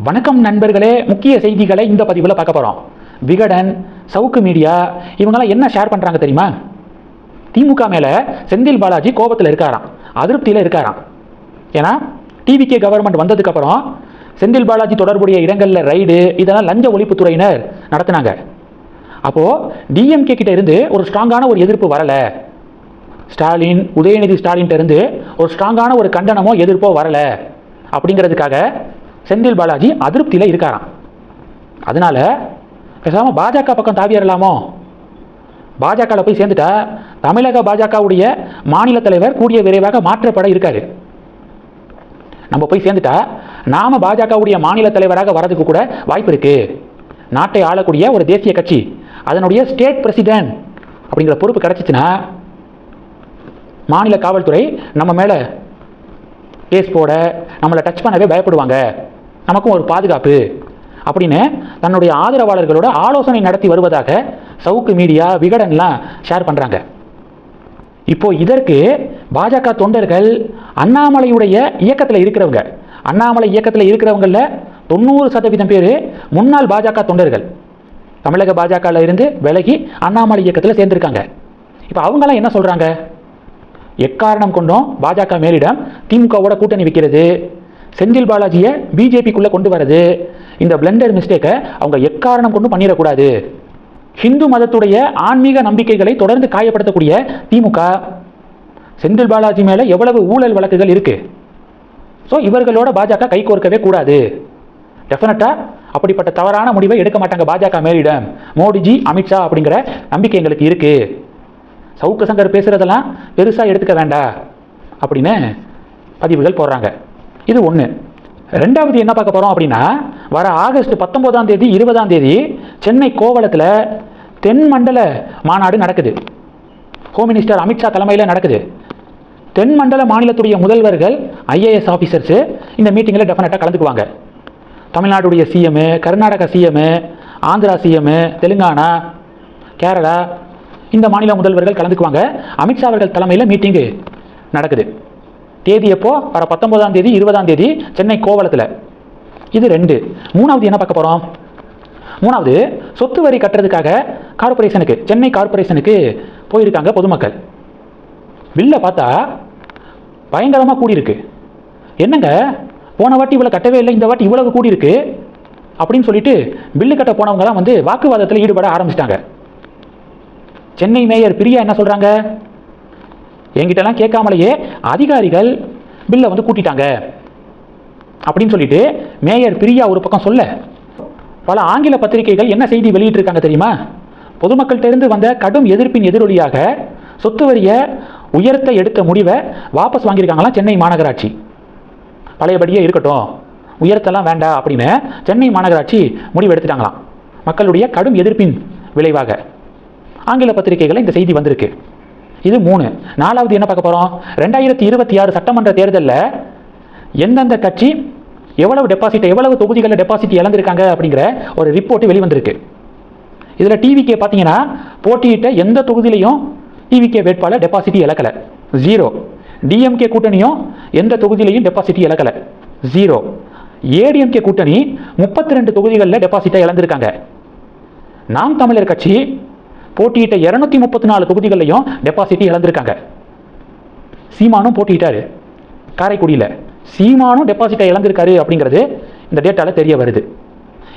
வணக்கம் நண்பர்களே, முக்கிய செய்திகளை இந்த பதிவில் பார்க்க போகிறோம். விகடன், சவுக்கு மீடியா இவங்கெல்லாம் என்ன ஷேர் பண்ணுறாங்க தெரியுமா? திமுக மேலே செந்தில் பாலாஜி கோபத்தில் இருக்காராம், அதிருப்தியில் இருக்காராம். ஏன்னா டிவிகே கவர்மெண்ட் வந்ததுக்கப்புறம் செந்தில் பாலாஜி தொடர்புடைய இடங்களில் ரைடு இதெல்லாம் லஞ்ச ஒழிப்புத்துறையினர் நடத்தினாங்க. அப்போது டிஎம்கே கிட்ட இருந்து ஒரு ஸ்ட்ராங்கான ஒரு எதிர்ப்பு வரலை. ஸ்டாலின், உதயநிதி ஸ்டாலின் இருந்து ஒரு ஸ்ட்ராங்கான ஒரு கண்டனமோ எதிர்ப்போ வரலை. அப்படிங்கிறதுக்காக செந்தில் பாலாஜி அதிருப்தியில் இருக்காராம். அதனால பேசாமல் பாஜக பக்கம் தாவியறலாமோ? பாஜகவில் போய் சேர்ந்துட்டா தமிழக பாஜகவுடைய மாநில தலைவர் கூடிய விரைவாக மாற்றப்பட இருக்காரு. நம்ம போய் சேர்ந்துட்டா நாம பாஜகவுடைய மாநில தலைவராக வரதுக்கு கூட வாய்ப்பு இருக்கு. நாட்டை ஆளக்கூடிய ஒரு தேசிய கட்சி அதனுடைய ஸ்டேட் பிரசிடென்ட் அப்படிங்கிற பொறுப்பு கிடைச்சிச்சுன்னா மாநில காவல்துறை நம்ம மேலே கேஸ் போட, நம்மளை டச் பண்ணவே பயப்படுவாங்க, நமக்கும் ஒரு பாதுகாப்பு அப்படின்னு தன்னுடைய ஆதரவாளர்களோட ஆலோசனை நடத்தி வருவதாக சவுக்கு மீடியா, விகடன்லாம் ஷேர் பண்ணுறாங்க. இப்போ இதற்கு பாஜக தொண்டர்கள் அண்ணாமலையுடைய இயக்கத்தில் இருக்கிறவங்க, அண்ணாமலை இயக்கத்தில் இருக்கிறவங்களில் 90% பேர் முன்னாள் பாஜக தொண்டர்கள் தமிழக பாஜகவில் இருந்து விலகி அண்ணாமலை இயக்கத்தில் சேர்ந்திருக்காங்க. இப்போ அவங்களாம் என்ன சொல்கிறாங்க? எக்காரணம் கொண்டும் பாஜக மேலிடம் திமுகவோட கூட்டணி வைக்கிறது, செந்தில் பாலாஜியை பிஜேபிக்குள்ளே கொண்டு வரது, இந்த பிளண்டர் மிஸ்டேக்கை அவங்க எக்காரணம் கொண்டு பண்ணிடக்கூடாது. ஹிந்து மதத்துடைய ஆன்மீக நம்பிக்கைகளை தொடர்ந்து காயப்படுத்தக்கூடிய திமுக செந்தில் பாலாஜி மேலே எவ்வளவு ஊழல் வழக்குகள் இருக்கு. ஸோ இவர்களோட பாஜக கை கோர்க்கவே கூடாது. டெஃபினட்டாக அப்படிப்பட்ட தவறான முடிவை எடுக்க மாட்டாங்க பாஜக மேலிடம், மோடிஜி, அமித்ஷா அப்படிங்கிற நம்பிக்கை எங்களுக்கு இருக்கு. சவுக்கு சங்கர் பேசுகிறதெல்லாம் பெருசாக எடுத்துக்க வேண்டாம் அப்படின்னு பதிவுகள் போடுறாங்க. இது ஒன்று. ரெண்டாவது என்ன பார்க்க போகிறோம் அப்படின்னா, வர ஆகஸ்ட் 19ஆம் தேதி 20ஆம் தேதி சென்னை கோவளத்தில் தென் மண்டல மாநாடு நடக்குது. ஹோம் மினிஸ்டர் அமித்ஷா தலைமையில் நடக்குது. தென் மண்டல மாநிலத்துடைய முதல்வர்கள், ஐஏஎஸ் ஆஃபீஸர்ஸு இந்த மீட்டிங்கில் டெஃபினட்டாக கலந்துக்குவாங்க. தமிழ்நாடுடைய CM, Karnataka CM, Andhra CM, Telangana, Kerala இந்த மாநில முதல்வர்கள் கலந்துக்குவாங்க. அமித்ஷா அவர்கள் தலைமையில் மீட்டிங்கு நடக்குது. தேதி எப்போ? வர 19ஆம் தேதி 20ஆம் தேதி சென்னை கோவளத்தில். இது ரெண்டு. மூணாவது என்ன பார்க்க போகிறோம்? மூணாவது, சொத்து வரி கட்டுறதுக்காக கார்பரேஷனுக்கு, சென்னை கார்பரேஷனுக்கு போயிருக்காங்க பொதுமக்கள். பில்லை பார்த்தா பயங்கரமாக கூடியிருக்கு. என்னங்க, போன வாட்டி இவ்வளோ கட்டவே இல்லை, இந்த வாட்டி இவ்வளவு கூடியிருக்கு அப்படின்னு சொல்லிட்டு பில்லு கட்ட போனவங்கலாம் வாக்குவாதத்தில் ஈடுபட ஆரம்பிச்சிட்டாங்க. சென்னை மேயர் பிரியா என்ன சொல்கிறாங்க? என்கிட்டலாம் கேட்காமலேயே அதிகாரிகள் பில்லை கூட்டிட்டாங்க அப்படின்னு சொல்லிட்டு மேயர் பிரியா ஒரு பக்கம் சொல்ல, பல ஆங்கில பத்திரிகைகள் என்ன செய்தி வெளியிட்டிருக்காங்க தெரியுமா? பொதுமக்கள்கிட்ட இருந்து வந்த கடும் எதிர்ப்பின் எதிரொலியாக சொத்து வரியை உயர்த்த எடுத்த முடிவை வாபஸ் வாங்கியிருக்காங்களாம் சென்னை மாநகராட்சி. பழையபடியே இருக்கட்டும், உயர்த்தலாம் வேண்டாம் அப்படின்னு சென்னை மாநகராட்சி முடிவு எடுத்துட்டாங்களாம், மக்களுடைய கடும் எதிர்ப்பின் விளைவாக. ஆங்கில பத்திரிகைகள் இந்த செய்தி வந்திருக்கு. இது மூணு. நாலாவது என்ன பார்க்க போகிறோம்? 2026 சட்டமன்ற தேர்தலில் எந்தெந்த கட்சி எவ்வளவு டெபாசிட், எவ்வளவு தொகுதிகளில் டெபாசிட் இழந்திருக்காங்க அப்படிங்கிற ஒரு ரிப்போர்ட் வெளிவந்திருக்கு. இதில் டிவிகே பார்த்தீங்கன்னா போட்டியிட்ட எந்த தொகுதியிலையும் டிவிகே வேட்பாளர் டெபாசிட் இழக்கலை, 0. டிஎம்கே கூட்டணியும் எந்த தொகுதியிலையும் டெபாசிட் இழக்கலை, 0. ஏடிஎம்கே கூட்டணி 32 தொகுதிகளில் டெபாசிட்டை இழந்திருக்காங்க. நாம் தமிழர் கட்சி போட்டியிட்ட 234 தொகுதிகளையும் டெபாசிட் இழந்திருக்காங்க. சீமானும் போட்டியிட்டாரு காரைக்குடியில், சீமானும் டெபாசிட்டை இழந்திருக்காரு அப்படிங்கிறது இந்த டேட்டால தெரிய வருது.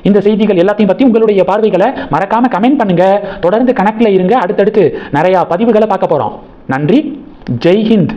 இந்த செய்திகள் எல்லாத்தையும் பற்றி உங்களுடைய பார்வைகளை மறக்காம கமெண்ட் பண்ணுங்க. தொடர்ந்து கணக்கில் இருங்க. அடுத்தடுத்து நிறைய பதிவுகளை பார்க்க போறோம். நன்றி. ஜெய் ஹிந்த்.